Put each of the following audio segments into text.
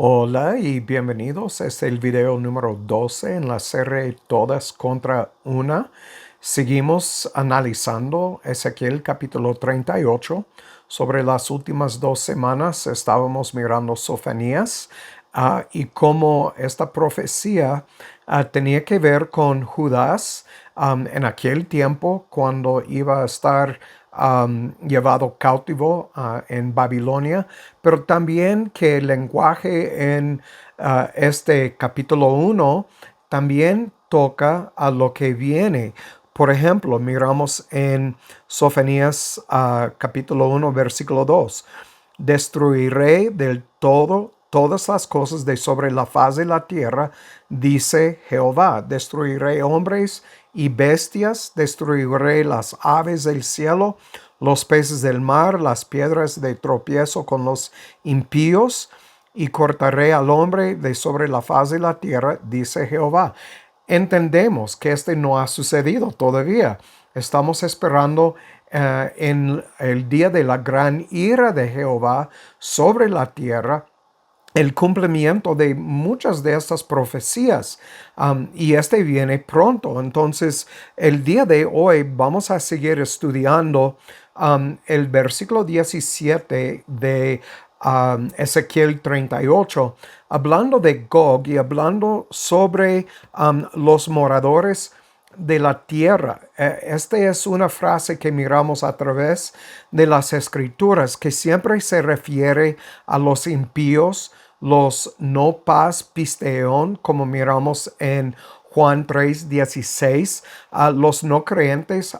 Hola y bienvenidos. Es el video número 12 en la serie Todas contra una. Seguimos analizando Ezequiel capítulo 38. Sobre las últimas 2 semanas estábamos mirando Sofonías y cómo esta profecía tenía que ver con Judas en aquel tiempo cuando iba a estar llevado cautivo en Babilonia, pero también que el lenguaje en este capítulo 1 también toca a lo que viene. Por ejemplo, miramos en Sofonías capítulo 1 versículo 2: destruiré del todo todas las cosas de sobre la faz de la tierra, dice Jehová. Destruiré hombres y bestias, destruiré las aves del cielo, los peces del mar, las piedras de tropiezo con los impíos, y cortaré al hombre de sobre la faz de la tierra, dice Jehová. Entendemos que este no ha sucedido todavía. Estamos esperando en el día de la gran ira de Jehová sobre la tierra, el cumplimiento de muchas de estas profecías, y este viene pronto. Entonces, el día de hoy vamos a seguir estudiando el versículo 17 de Ezequiel 38, hablando de Gog y hablando sobre los moradores de la tierra. Esta es una frase que miramos a través de las escrituras, que siempre se refiere a los impíos, los no paz pisteón, como miramos en Juan 3:16, a los no creyentes,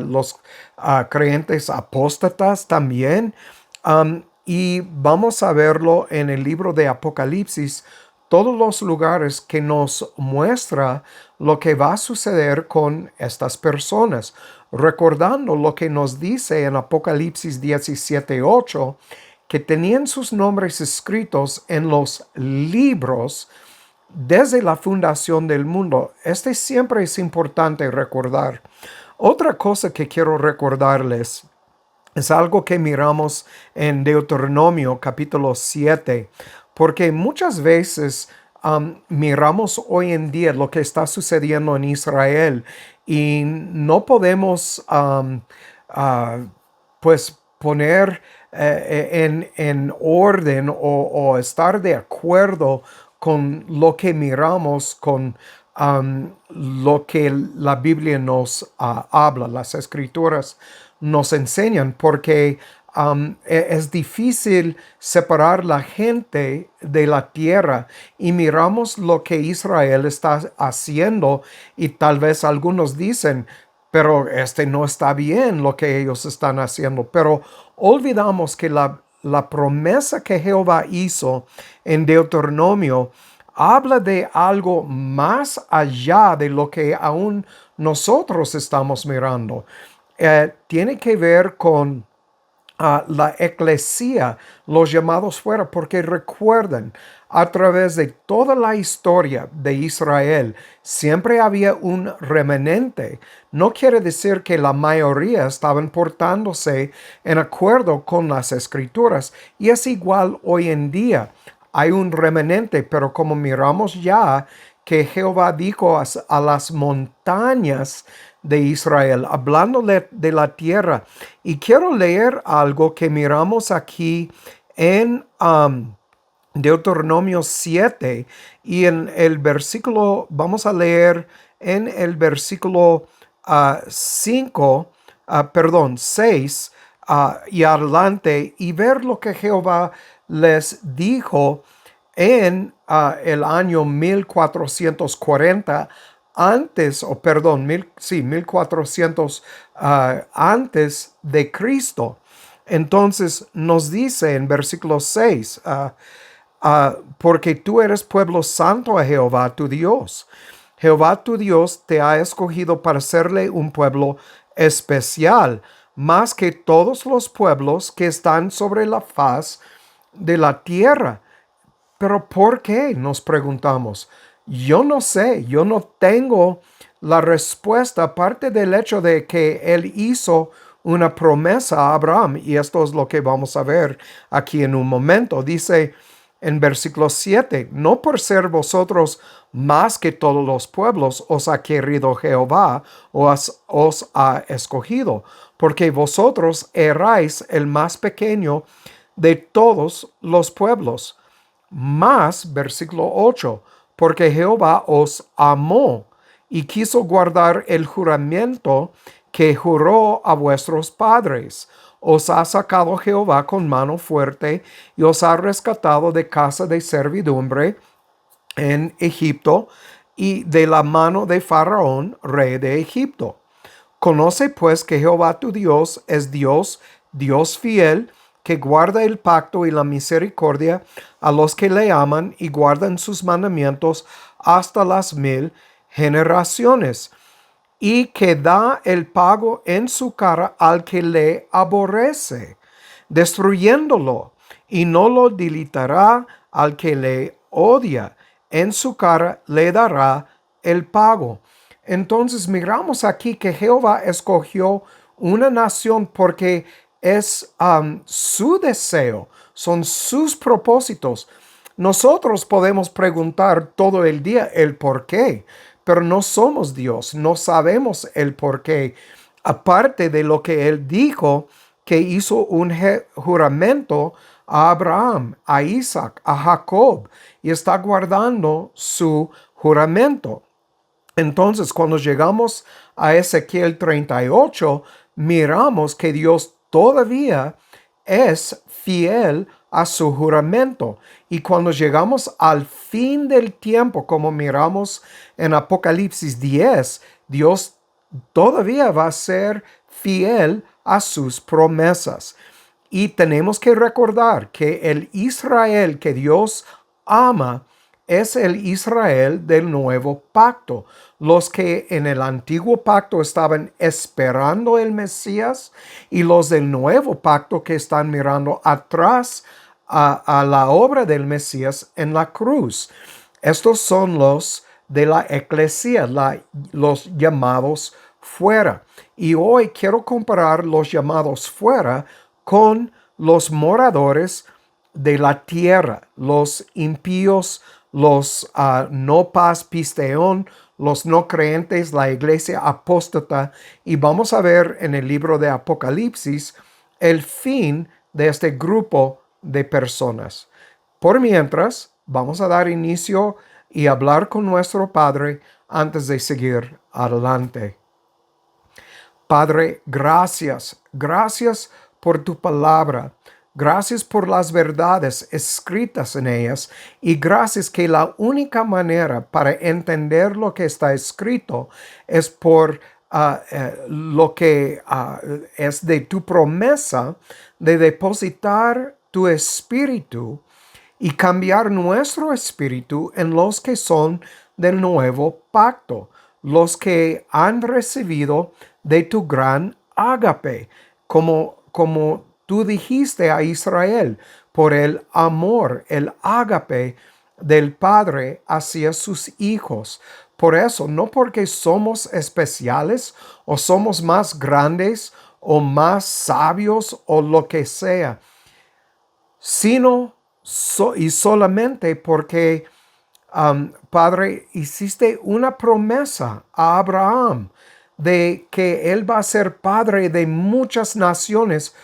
los creyentes apóstatas también. Y vamos a verlo en el libro de Apocalipsis, todos los lugares que nos muestra lo que va a suceder con estas personas, recordando lo que nos dice en Apocalipsis 17:8, que tenían sus nombres escritos en los libros desde la fundación del mundo. Este siempre es importante recordar. Otra cosa que quiero recordarles es algo que miramos en Deuteronomio capítulo 7, porque muchas veces miramos hoy en día lo que está sucediendo en Israel y no podemos pues poner en orden o estar de acuerdo con lo que miramos, con lo que la Biblia nos habla, las escrituras nos enseñan, porque es difícil separar la gente de la tierra, y miramos lo que Israel está haciendo y tal vez algunos dicen, pero no está bien lo que ellos están haciendo. Pero olvidamos que la promesa que Jehová hizo en Deuteronomio habla de algo más allá de lo que aún nosotros estamos mirando. Tiene que ver con la eclesía, los llamados fuera, porque recuerden, a través de toda la historia de Israel, siempre había un remanente. No quiere decir que la mayoría estaban portándose en acuerdo con las escrituras, y es igual hoy en día. Hay un remanente, pero como miramos ya que Jehová dijo a las montañas de Israel, hablándole de la tierra. Y quiero leer algo que miramos aquí en Deuteronomio 7, y en el versículo, vamos a leer en el versículo 6 y adelante, y ver lo que Jehová les dijo en el año 1440 antes, 1400 antes de Cristo. Entonces nos dice en versículo 6, porque tú eres pueblo santo a Jehová tu Dios. Jehová tu Dios te ha escogido para serle un pueblo especial, más que todos los pueblos que están sobre la faz de la tierra. Pero ¿por qué?, nos preguntamos. Yo no sé, yo no tengo la respuesta, aparte del hecho de que él hizo una promesa a Abraham, y esto es lo que vamos a ver aquí en un momento. Dice, En versículo 7, no por ser vosotros más que todos los pueblos os ha querido Jehová o os ha escogido, porque vosotros erais el más pequeño de todos los pueblos. Más, versículo 8, porque Jehová os amó y quiso guardar el juramento que juró a vuestros padres. Os ha sacado Jehová con mano fuerte y os ha rescatado de casa de servidumbre en Egipto y de la mano de Faraón, rey de Egipto. Conoce pues que Jehová tu Dios es Dios, Dios fiel, que guarda el pacto y la misericordia a los que le aman y guardan sus mandamientos hasta las 1000 generaciones, y que da el pago en su cara al que le aborrece, destruyéndolo, y no lo dilitará al que le odia. En su cara le dará el pago. Entonces miramos aquí que Jehová escogió una nación porque es su deseo, son sus propósitos. Nosotros podemos preguntar todo el día el por qué, pero no somos Dios, no sabemos el por qué. Aparte de lo que Él dijo, que hizo un juramento a Abraham, a Isaac, a Jacob, y está guardando su juramento. Entonces, cuando llegamos a Ezequiel 38, miramos que Dios todavía es fiel a su juramento. Y cuando llegamos al fin del tiempo, como miramos en Apocalipsis 10, Dios todavía va a ser fiel a sus promesas. Y tenemos que recordar que el Israel que Dios ama es el Israel del nuevo pacto. Los que en el antiguo pacto estaban esperando el Mesías y los del nuevo pacto que están mirando atrás a la obra del Mesías en la cruz. Estos son los de la eclesia, los llamados fuera. Y hoy quiero comparar los llamados fuera con los moradores de la tierra, los impíos, los no paz pisteón, los no creyentes, la iglesia apóstata. Y vamos a ver en el libro de Apocalipsis el fin de este grupo de personas. Por mientras, vamos a dar inicio y hablar con nuestro Padre antes de seguir adelante. Padre, gracias por tu palabra. Gracias por las verdades escritas en ellas y gracias que la única manera para entender lo que está escrito es por lo que es de tu promesa de depositar tu espíritu y cambiar nuestro espíritu en los que son del nuevo pacto, los que han recibido de tu gran ágape, como tú dijiste a Israel, por el amor, el ágape del Padre hacia sus hijos. Por eso, no porque somos especiales o somos más grandes o más sabios o lo que sea, sino y solamente porque, Padre, hiciste una promesa a Abraham de que él va a ser padre de muchas naciones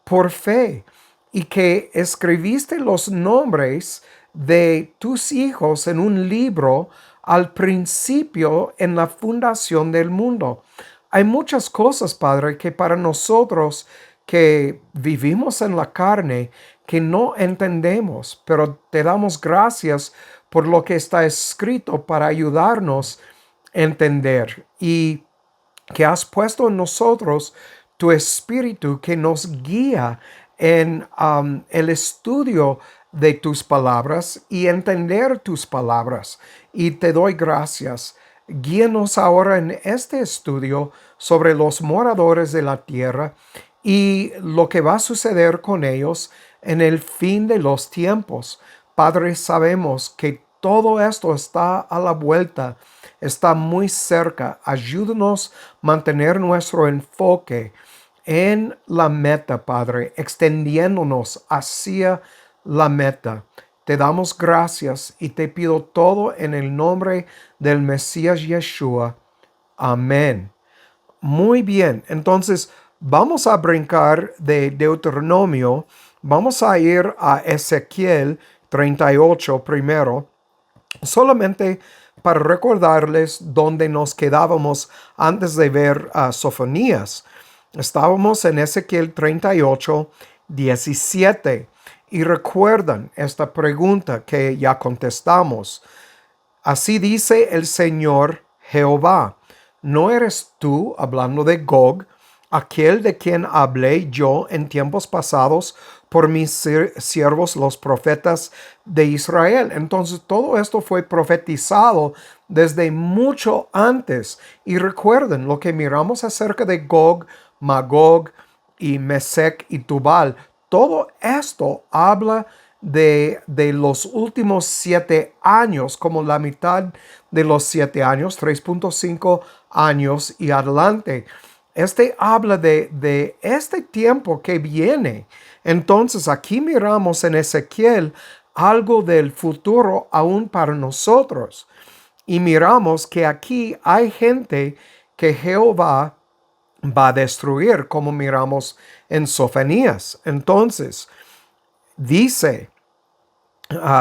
por fe y que escribiste los nombres de tus hijos en un libro al principio en la fundación del mundo. Hay muchas cosas, Padre, que para nosotros que vivimos en la carne, que no entendemos, pero te damos gracias por lo que está escrito para ayudarnos a entender y que has puesto en nosotros tu espíritu que nos guía en el estudio de tus palabras y entender tus palabras. Y te doy gracias. Guíanos ahora en este estudio sobre los moradores de la tierra y lo que va a suceder con ellos en el fin de los tiempos. Padre, sabemos que todo esto está a la vuelta, está muy cerca. Ayúdanos a mantener nuestro enfoque en la meta, Padre, extendiéndonos hacia la meta. te damos gracias y te pido todo en el nombre del Mesías Yeshua. Amén. Muy bien, entonces vamos a brincar de Deuteronomio, vamos a ir a Ezequiel 38 primero, solamente para recordarles dónde nos quedábamos antes de ver a Sofonías. Estábamos en Ezequiel 38, 17. Y recuerdan esta pregunta que ya contestamos. Así dice el Señor Jehová: ¿no eres tú, hablando de Gog, aquel de quien hablé yo en tiempos pasados por mis siervos los profetas de Israel? Entonces todo esto fue profetizado desde mucho antes. Y recuerden lo que miramos acerca de Gog, Magog y Mesec y Tubal. Todo esto habla de los últimos 7 años, como la mitad de los 7 años, 3.5 años y adelante. Este habla de este tiempo que viene. Entonces aquí miramos en Ezequiel algo del futuro aún para nosotros. Y miramos que aquí hay gente que Jehová va a destruir, como miramos en Sofonías. Entonces, dice,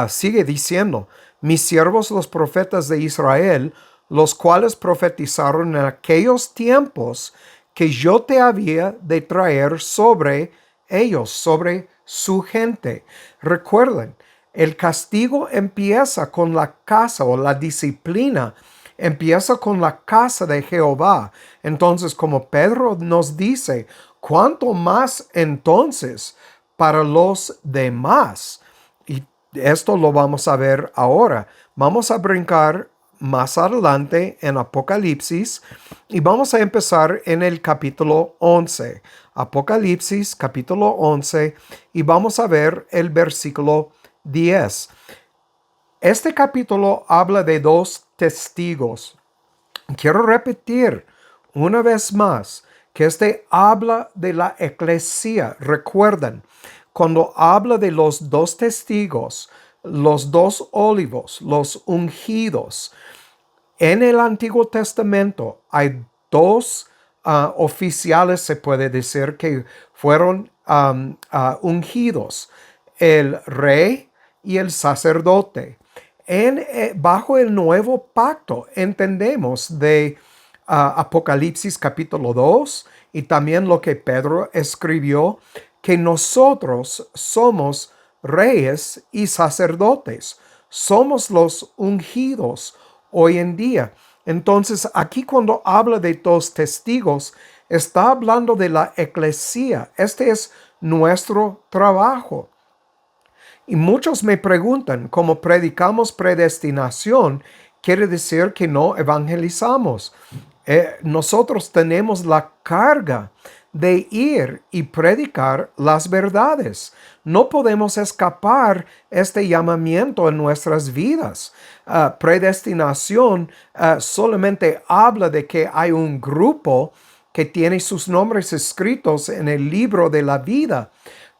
sigue diciendo: mis siervos los profetas de Israel, los cuales profetizaron en aquellos tiempos que yo te había de traer sobre ellos, sobre su gente. Recuerden, el castigo empieza con la casa, o la disciplina empieza con la casa de Jehová. Entonces, como Pedro nos dice, ¿cuánto más entonces para los demás? Y esto lo vamos a ver ahora. Vamos a brincar más adelante en Apocalipsis y vamos a empezar en el capítulo 11. Apocalipsis capítulo 11, y vamos a ver el versículo 10. Este capítulo habla de 2 testigos. Quiero repetir una vez más que este habla de la eclesía. Recuerden, cuando habla de los 2 testigos, los 2 olivos, los ungidos, en el Antiguo Testamento hay 2 oficiales, se puede decir, que fueron ungidos: el rey y el sacerdote. Bajo el nuevo pacto entendemos de Apocalipsis capítulo 2 y también lo que Pedro escribió, que nosotros somos reyes y sacerdotes, somos los ungidos hoy en día. Entonces aquí, cuando habla de 2 testigos, está hablando de la eclesía. Este es nuestro trabajo. Y muchos me preguntan, ¿cómo predicamos predestinación? ¿Quiere decir que no evangelizamos? Nosotros tenemos la carga de ir y predicar las verdades. No podemos escapar este llamamiento en nuestras vidas. Predestinación solamente habla de que hay un grupo que tiene sus nombres escritos en el libro de la vida.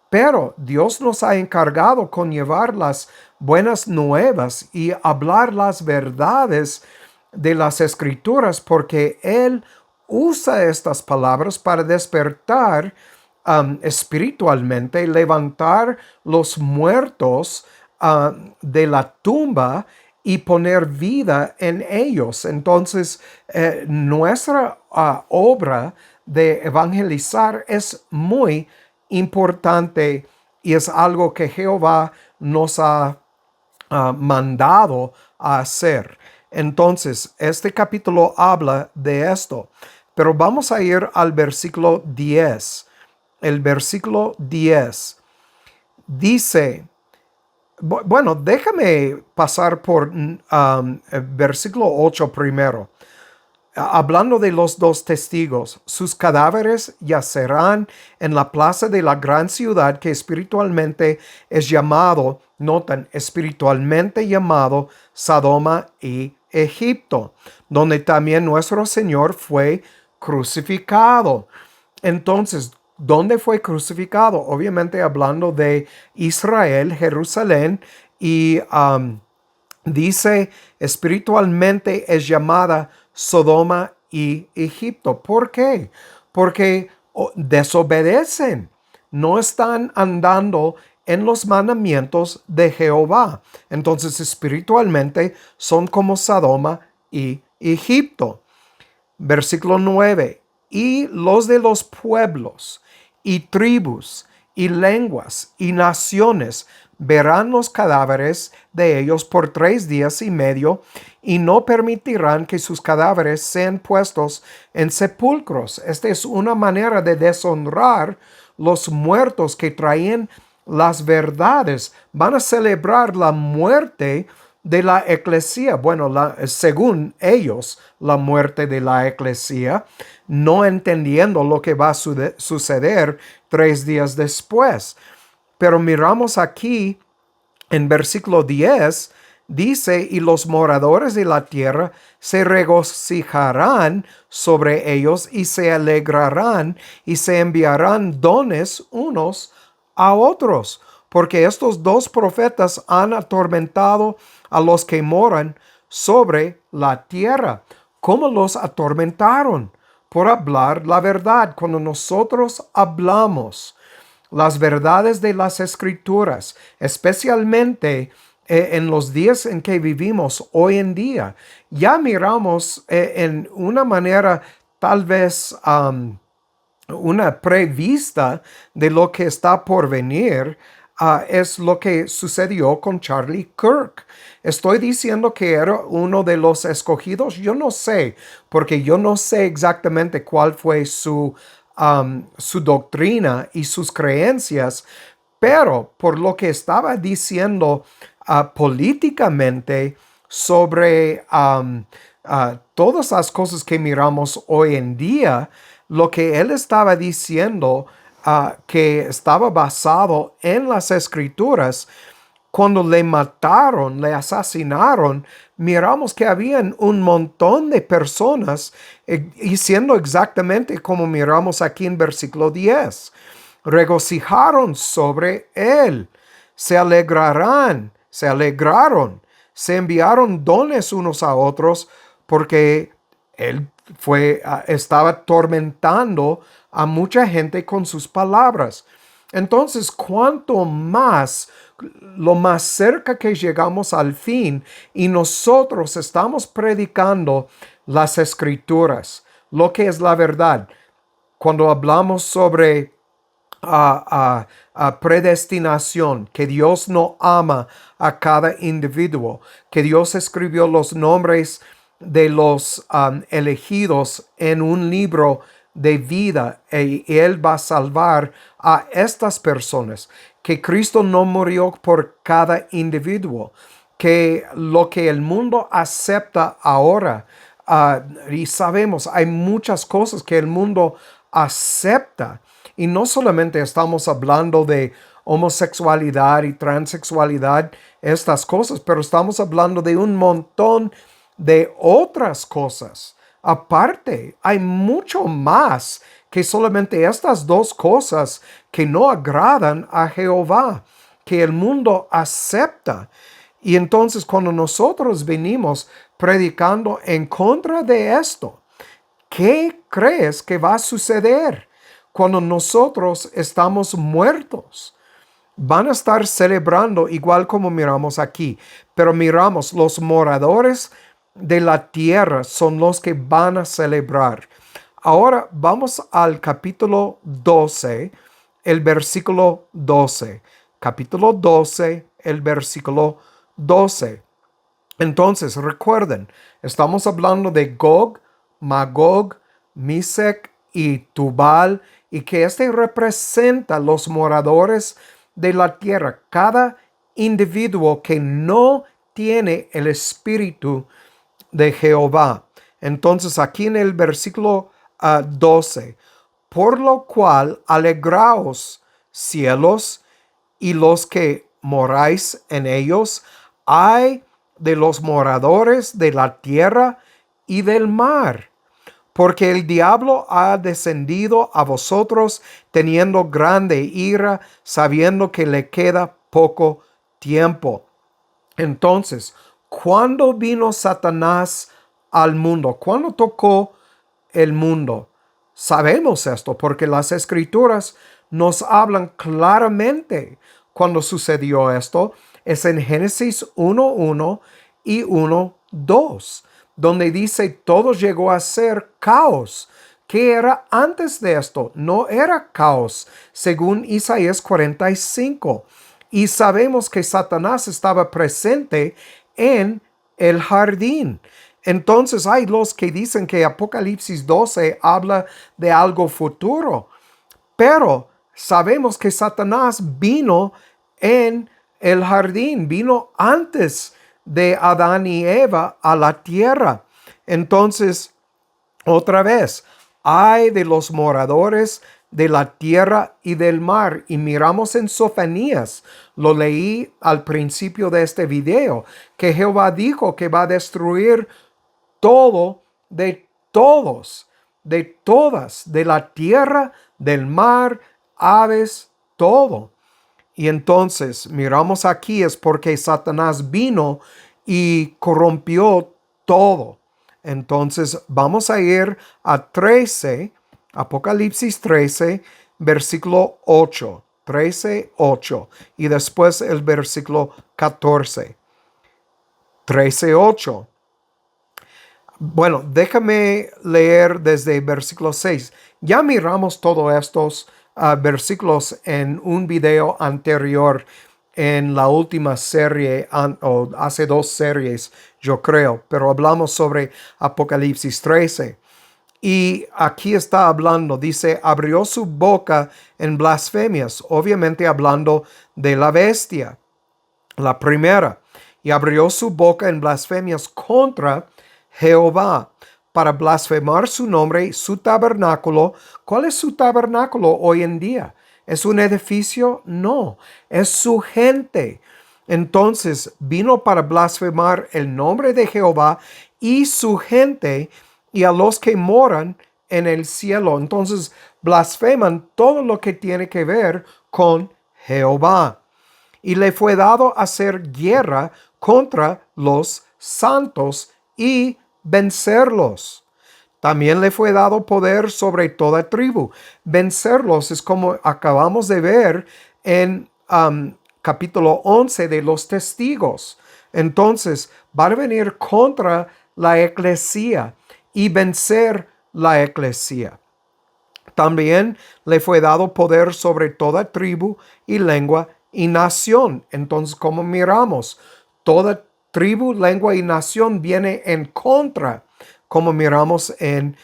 Pero Dios nos ha encargado con llevar las buenas nuevas y hablar las verdades de las Escrituras, porque Él usa estas palabras para despertar espiritualmente, levantar los muertos de la tumba y poner vida en ellos. Entonces, nuestra obra de evangelizar es muy importante y es algo que Jehová nos ha mandado a hacer. Entonces, este capítulo habla de esto, pero vamos a ir al versículo 10. El versículo 10 dice, bueno, déjame pasar por el versículo 8 primero. Hablando de los 2 testigos, sus cadáveres yacerán en la plaza de la gran ciudad que espiritualmente es llamado, notan, espiritualmente llamado Sodoma y Egipto, donde también nuestro Señor fue crucificado. Entonces, ¿dónde fue crucificado? Obviamente hablando de Israel, Jerusalén, y dice espiritualmente es llamada Sodoma y Egipto. ¿Por qué? Porque desobedecen, no están andando en los mandamientos de Jehová. Entonces espiritualmente son como Sodoma y Egipto. Versículo 9. Y los de los pueblos y tribus y lenguas y naciones verán los cadáveres de ellos por 3 días y medio y no permitirán que sus cadáveres sean puestos en sepulcros. Esta es una manera de deshonrar los muertos que traían las verdades. Van a celebrar la muerte de la eclesía. Bueno, según ellos, la muerte de la eclesía, no entendiendo lo que va a suceder 3 días después. Pero miramos aquí en versículo 10, dice, y los moradores de la tierra se regocijarán sobre ellos y se alegrarán y se enviarán dones unos a otros, porque estos dos profetas han atormentado a los que moran sobre la tierra. ¿Cómo los atormentaron? Por hablar la verdad. Cuando nosotros hablamos las verdades de las Escrituras, especialmente en los días en que vivimos hoy en día, ya miramos en una manera tal vez una prevista de lo que está por venir. Es lo que sucedió con Charlie Kirk. Estoy diciendo que era uno de los escogidos. Yo no sé, porque yo no sé exactamente cuál fue su doctrina y sus creencias, pero por lo que estaba diciendo políticamente sobre todas las cosas que miramos hoy en día, lo que él estaba diciendo que estaba basado en las Escrituras. Cuando le mataron, le asesinaron, miramos que habían un montón de personas diciendo exactamente como miramos aquí en versículo 10. Regocijaron sobre él, se alegraron, se enviaron dones unos a otros porque él estaba atormentando a mucha gente con sus palabras. Entonces, lo más cerca que llegamos al fin y nosotros estamos predicando las Escrituras, lo que es la verdad. Cuando hablamos sobre predestinación, que Dios no ama a cada individuo, que Dios escribió los nombres de los elegidos en un libro de vida y Él va a salvar a estas personas, que Cristo no murió por cada individuo, que lo que el mundo acepta ahora, y sabemos, hay muchas cosas que el mundo acepta, y no solamente estamos hablando de homosexualidad y transexualidad, estas cosas, pero estamos hablando de un montón de otras cosas. Aparte, hay mucho más que solamente estas dos cosas que no agradan a Jehová, que el mundo acepta. Y entonces cuando nosotros venimos predicando en contra de esto, ¿qué crees que va a suceder cuando nosotros estamos muertos? Van a estar celebrando igual como miramos aquí, pero miramos los moradores de la tierra son los que van a celebrar. Ahora vamos al capítulo 12, el versículo 12. Capítulo 12, el versículo 12. Entonces, recuerden, estamos hablando de Gog, Magog, Mesec y Tubal, y que este representa los moradores de la tierra, cada individuo que no tiene el espíritu de Jehová. Entonces, aquí en el versículo 12, por lo cual alegraos, cielos, y los que moráis en ellos, ay de los moradores de la tierra y del mar, porque el diablo ha descendido a vosotros teniendo grande ira, sabiendo que le queda poco tiempo. Entonces, ¿cuándo vino Satanás al mundo? ¿Cuándo tocó el mundo? Sabemos esto porque las escrituras nos hablan claramente cuando sucedió esto. Es en Génesis 1:1 y 1:2, donde dice todo llegó a ser caos. ¿Qué era antes de esto? No era caos, según Isaías 45. Y sabemos que Satanás estaba presente en el jardín. Entonces hay los que dicen que Apocalipsis 12 habla de algo futuro, pero sabemos que Satanás vino en el jardín, vino antes de Adán y Eva a la tierra. Entonces, otra vez, hay de los moradores de la tierra y del mar. Y miramos en Sofonías, lo leí al principio de este video, que Jehová dijo que va a destruir todo de todos, de todas, de la tierra, del mar, aves, todo. Y entonces miramos aquí es porque Satanás vino y corrompió todo. Entonces vamos a ir a 13, Apocalipsis 13, versículo 8. 13:8 y después el versículo 14. 13:8. Bueno, déjame leer desde versículo 6. Ya miramos todos estos versículos en un video anterior en la última serie, o hace 2 series, yo creo, pero hablamos sobre Apocalipsis 13. Y aquí está hablando, dice, abrió su boca en blasfemias, obviamente hablando de la bestia, la primera, y abrió su boca en blasfemias contra Jehová, para blasfemar su nombre, su tabernáculo. ¿Cuál es su tabernáculo hoy en día? ¿Es un edificio? No, es su gente. Entonces vino para blasfemar el nombre de Jehová y su gente y a los que moran en el cielo. Entonces blasfeman todo lo que tiene que ver con Jehová. Y le fue dado hacer guerra contra los santos y vencerlos. También le fue dado poder sobre toda tribu. Vencerlos es como acabamos de ver en capítulo 11 de los testigos. Entonces, van a venir contra la eclesía y vencer la eclesía. También le fue dado poder sobre toda tribu y lengua y nación. Entonces, como miramos, toda tribu, lengua y nación viene en contra, como miramos en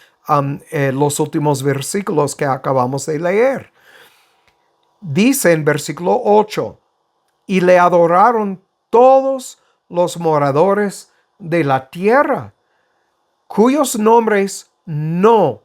los últimos versículos que acabamos de leer. Dice en versículo 8, y le adoraron todos los moradores de la tierra, cuyos nombres no,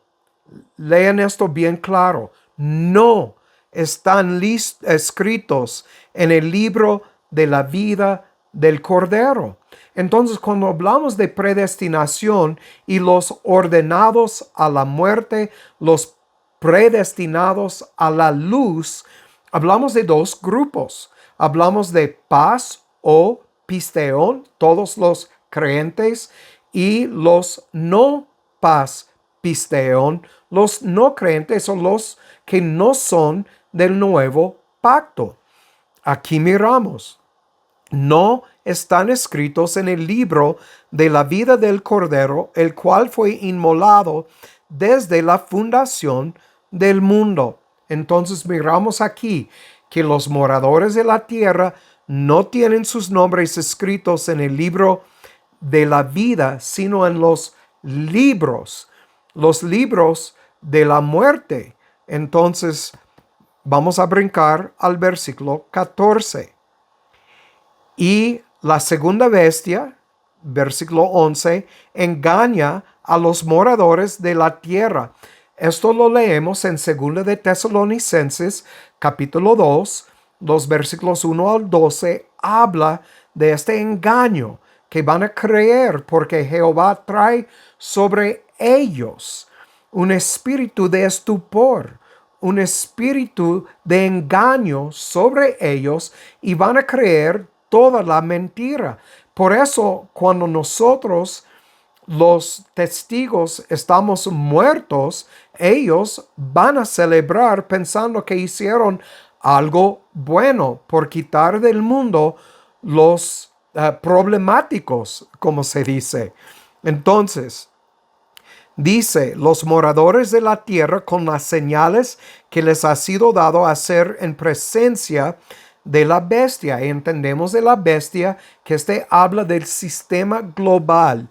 lean esto bien claro, no están escritos en el libro de la vida del Cordero. Entonces, cuando hablamos de predestinación y los ordenados a la muerte, los predestinados a la luz, hablamos de dos grupos. Hablamos de paz o pisteón, todos los creyentes, y los no paz pisteón, los no creyentes son los que no son del nuevo pacto. Aquí miramos, no están escritos en el libro de la vida del Cordero, el cual fue inmolado desde la fundación del mundo. Entonces miramos aquí que los moradores de la tierra no tienen sus nombres escritos en el libro de la vida, sino en los libros de la muerte. Entonces, vamos a brincar al versículo 14. Y la segunda bestia, versículo 11, engaña a los moradores de la tierra. Esto lo leemos en 2 de Tesalonicenses, capítulo 2, los versículos 1 al 12, habla de este engaño que van a creer porque Jehová trae sobre ellos un espíritu de estupor, un espíritu de engaño sobre ellos y van a creer toda la mentira. Por eso, cuando nosotros, los testigos, estamos muertos, ellos van a celebrar pensando que hicieron algo bueno por quitar del mundo los problemáticos, como se dice. Entonces, dice, los moradores de la tierra con las señales que les ha sido dado hacer en presencia de la bestia. Y entendemos de la bestia que habla del sistema global,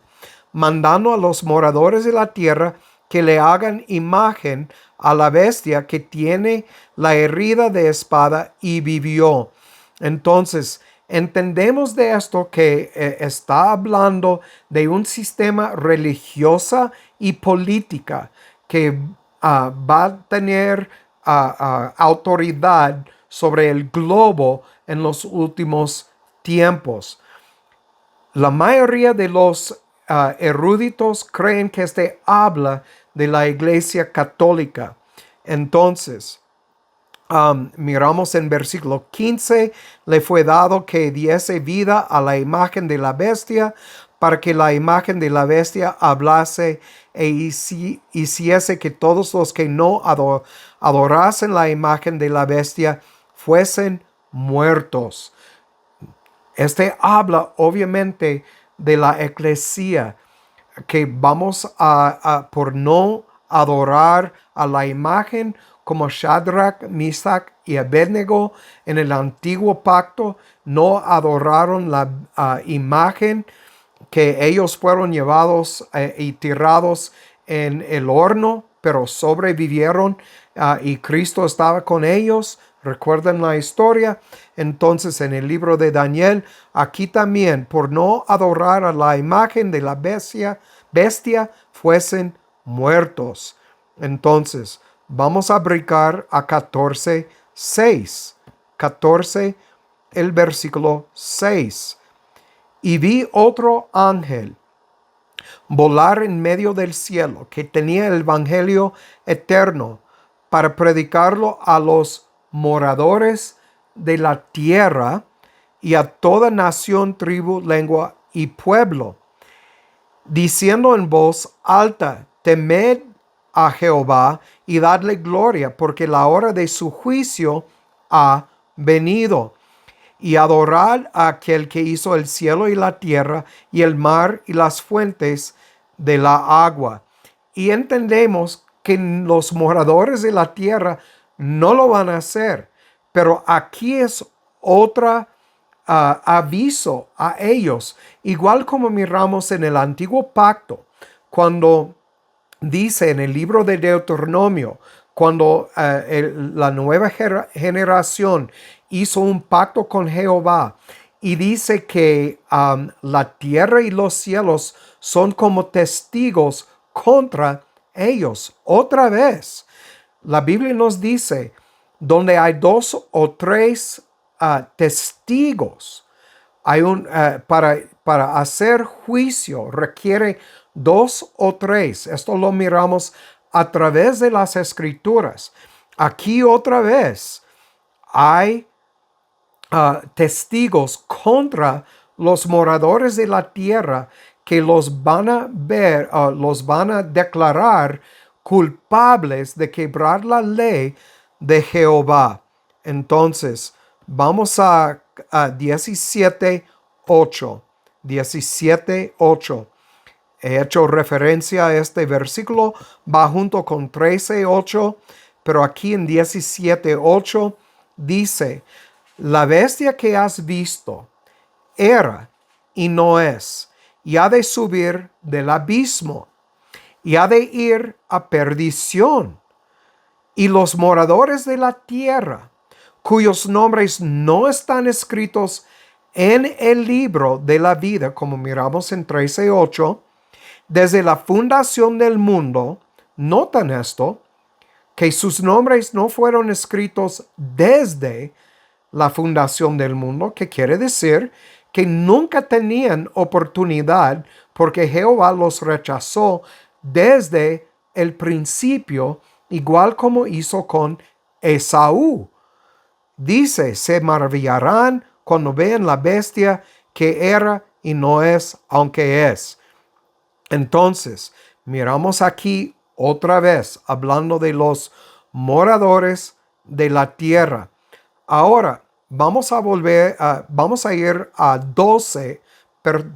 mandando a los moradores de la tierra que le hagan imagen a la bestia que tiene la herida de espada y vivió. Entonces, entendemos de esto que está hablando de un sistema religioso y política que va a tener autoridad sobre el globo en los últimos tiempos. La mayoría de los eruditos creen que habla de la Iglesia Católica. Entonces, miramos en versículo 15, le fue dado que diese vida a la imagen de la bestia, para que la imagen de la bestia hablase e hiciese que todos los que no adorasen la imagen de la bestia fuesen muertos. Habla obviamente de la eclesía, que vamos por no adorar a la imagen, como Shadrach, Mesach y Abednego en el antiguo pacto no adoraron la imagen, que ellos fueron llevados y tirados en el horno, pero sobrevivieron y Cristo estaba con ellos. ¿Recuerdan la historia? Entonces, en el libro de Daniel, aquí también, por no adorar a la imagen de la bestia, fuesen muertos. Entonces, vamos a brincar a 14:6. 14, el versículo 6. Y vi otro ángel volar en medio del cielo, que tenía el evangelio eterno para predicarlo a los moradores de la tierra y a toda nación, tribu, lengua y pueblo, diciendo en voz alta: temed a Jehová y dadle gloria, porque la hora de su juicio ha venido. Y adorad a aquel que hizo el cielo y la tierra y el mar y las fuentes de la agua. Y entendemos que los moradores de la tierra no lo van a hacer, pero aquí es otra aviso a ellos, igual como miramos en el antiguo pacto, cuando dice en el libro de Deuteronomio, cuando la nueva generación hizo un pacto con Jehová y dice que la tierra y los cielos son como testigos contra ellos. Otra vez, la Biblia nos dice, donde hay 2 o 3 testigos, hay para hacer juicio requiere 2 o 3. Esto lo miramos a través de las escrituras. Aquí otra vez hay testigos contra los moradores de la tierra que los van a ver, los van a declarar culpables de quebrar la ley de Jehová. Entonces, vamos a 17:8. 17:8. He hecho referencia a este versículo, va junto con 13:8, pero aquí en 17:8 dice: la bestia que has visto era y no es, y ha de subir del abismo, y ha de ir a perdición. Y los moradores de la tierra, cuyos nombres no están escritos en el libro de la vida, como miramos en 13:8, desde la fundación del mundo, notan esto, que sus nombres no fueron escritos desde la fundación del mundo, que quiere decir que nunca tenían oportunidad porque Jehová los rechazó desde el principio, igual como hizo con Esaú. Dice: se maravillarán cuando vean la bestia que era y no es, aunque es. Entonces, miramos aquí otra vez, hablando de los moradores de la tierra. Ahora, vamos a ir a 12,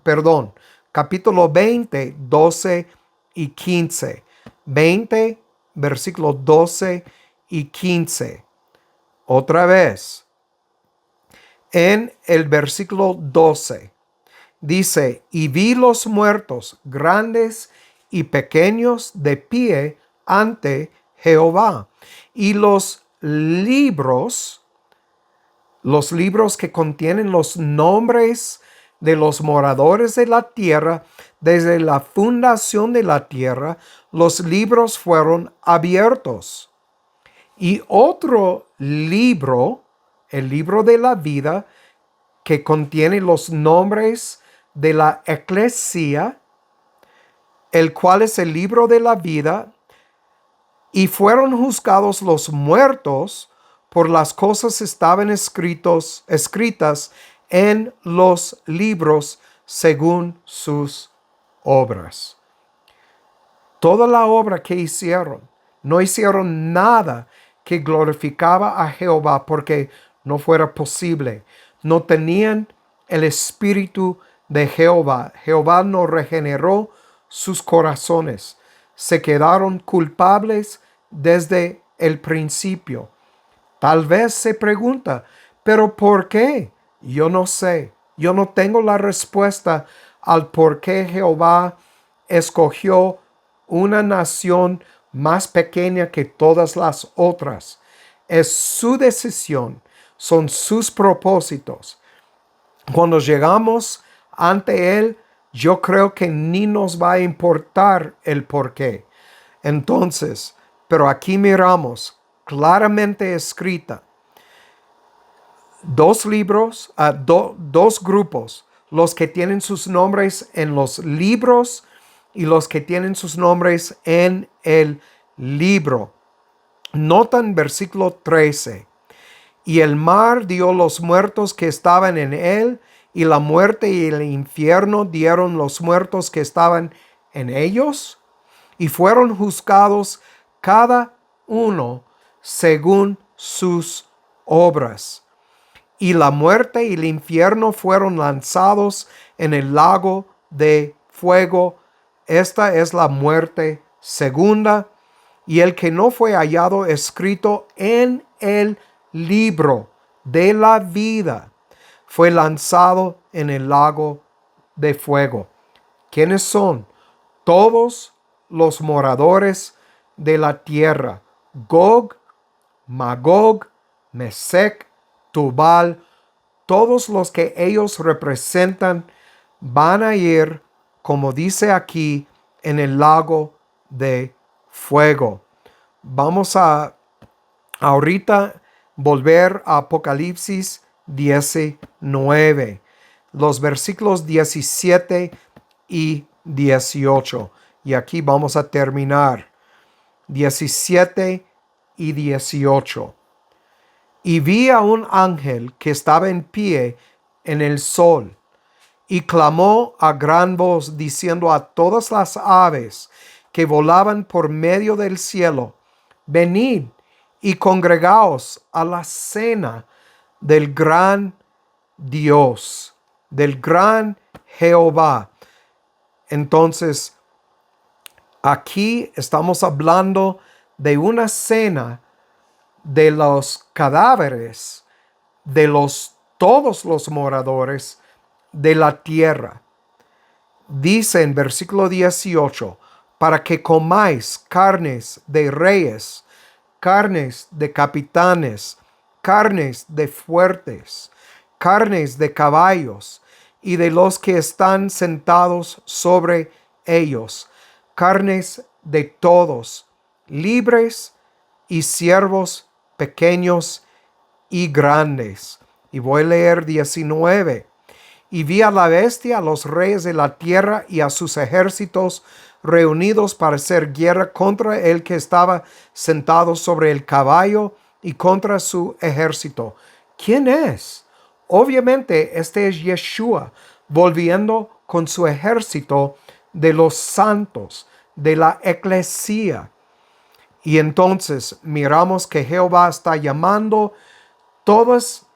perdón, capítulo 20, 12 y 15. 20, versículos 12 y 15. Otra vez, en el versículo 12. Dice, y vi los muertos, grandes y pequeños, de pie ante Jehová. Y los libros que contienen los nombres de los moradores de la tierra, desde la fundación de la tierra, los libros fueron abiertos. Y otro libro, el libro de la vida, que contiene los nombres de la eclesia, el cual es el libro de la vida, y fueron juzgados los muertos por las cosas que estaban escritas en los libros según sus obras. Toda la obra que hicieron, no hicieron nada que glorificaba a Jehová, porque no fuera posible. No tenían el espíritu de Jehová. Jehová no regeneró sus corazones. Se quedaron culpables desde el principio. Tal vez se pregunta, ¿pero por qué? Yo no sé. Yo no tengo la respuesta al por qué Jehová escogió una nación más pequeña que todas las otras. Es su decisión, son sus propósitos. Cuando llegamos ante Él, yo creo que ni nos va a importar el por qué. Entonces, pero aquí miramos claramente escrita dos libros, dos grupos, los que tienen sus nombres en los libros y los que tienen sus nombres en el libro. Notan versículo 13. Y el mar dio los muertos que estaban en él, y la muerte y el infierno dieron los muertos que estaban en ellos, y fueron juzgados cada uno según sus obras. Y la muerte y el infierno fueron lanzados en el lago de fuego. Esta es la muerte segunda. Y el que no fue hallado escrito en el libro de la vida fue lanzado en el lago de fuego. ¿Quiénes son? Todos los moradores de la tierra: Gog, Magog, Mesec, Tubal. Todos los que ellos representan van a ir, como dice aquí, en el lago de fuego. Vamos a ahorita volver a Apocalipsis 19, los versículos 17 y 18. Y aquí vamos a terminar. 17 y 18. Y vi a un ángel que estaba en pie en el sol, y clamó a gran voz, diciendo a todas las aves que volaban por medio del cielo: venid y congregaos a la cena del gran Dios, del gran Jehová. Entonces, aquí estamos hablando de una cena de los cadáveres de todos los moradores de la tierra. Dice en versículo 18: para que comáis carnes de reyes, carnes de capitanes, carnes de fuertes, carnes de caballos y de los que están sentados sobre ellos, carnes de todos, libres y siervos, pequeños y grandes. Y voy a leer 19. Y vi a la bestia, a los reyes de la tierra y a sus ejércitos reunidos para hacer guerra contra el que estaba sentado sobre el caballo y contra su ejército. ¿Quién es? Obviamente, este es Yeshua volviendo con su ejército de los santos, de la eclesía. Y entonces miramos que Jehová está llamando todos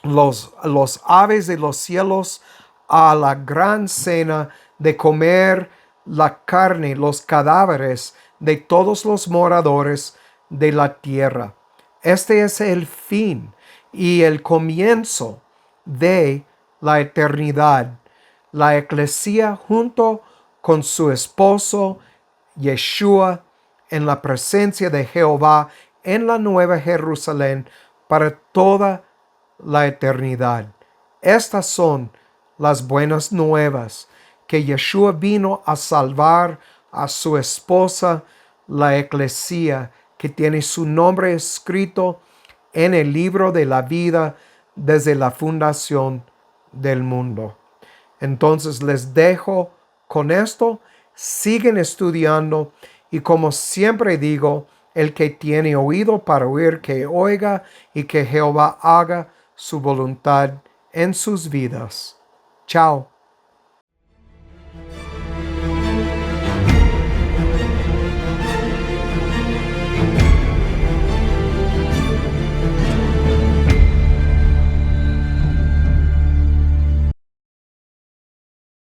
los aves de los cielos a la gran cena de comer la carne, los cadáveres de todos los moradores de la tierra. Este es el fin y el comienzo de la eternidad. La eclesía junto con su esposo Yeshua en la presencia de Jehová en la nueva Jerusalén para toda la eternidad. Estas son las buenas nuevas, que Yeshua vino a salvar a su esposa, la eclesía, que tiene su nombre escrito en el libro de la vida desde la fundación del mundo. Entonces les dejo con esto, siguen estudiando y como siempre digo, el que tiene oído para oír, que oiga y que Jehová haga su voluntad en sus vidas. Chao.